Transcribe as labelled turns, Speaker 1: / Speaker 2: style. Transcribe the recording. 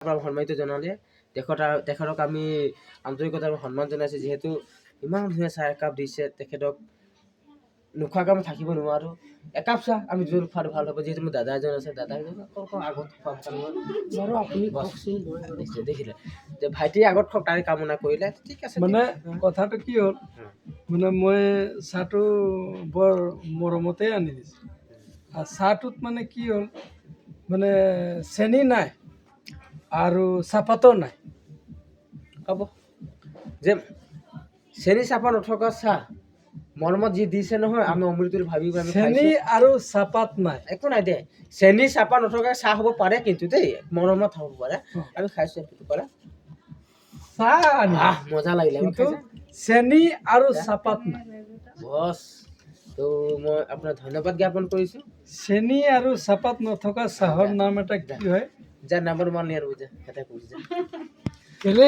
Speaker 1: সন্মানিত জনালে তেখেতক আমি আন্তৰিকতাৰে সন্মান জনাইছো যিহেতু ইমান ধুনীয়া চাহ একাপ দিছে তেখেতক নোখোৱাকৈ আমি থাকিব নোৱাৰো একাপ চাহ আমি জোৰ খোৱাটো ভাল হ'ব যিহেতু মোৰ দাদা এজন আছে দাদা এজনক আগত খোৱাম আপুনি দেখিলে যে ভাইটিয়ে আগত খোৱাক তাৰে কামনা কৰিলে ঠিক আছে
Speaker 2: মানে কথাটো কি হ'ল মানে মই চাহটো বৰ মৰমতে আনি দিছোঁ আৰু চাহটোত মানে কি হ'ল মানে চেনি নাই আৰু চাহপাতো নাই
Speaker 1: হ'ব যে চেনি চাহপাত নথকা চাহ মৰমত যি দিছে নহয় আমি অমৃত বুলি ভাবি আমি
Speaker 2: চেনি আৰু চাহপাত নাই
Speaker 1: একো নাই দে চেনি চাহপাত নথকা চাহ হ'ব পাৰে কিন্তু দেই মৰমত হ'ব পাৰে আমি খাইছো সেইটো পাৰে
Speaker 2: চাহ আনি
Speaker 1: মজা লাগিলে
Speaker 2: কিন্তু চেনি আৰু চাহপাত নাই
Speaker 1: বছ তো মই আপোনাক ধন্যবাদ জ্ঞাপন কৰিছোঁ
Speaker 2: চেনি আৰু চাহপাত নথকা চাহৰ নাম এটা কি হয়
Speaker 1: যাৰ নাম্বাৰ মান নিয়াৰ বুজা এটা কৈছে
Speaker 2: কেলে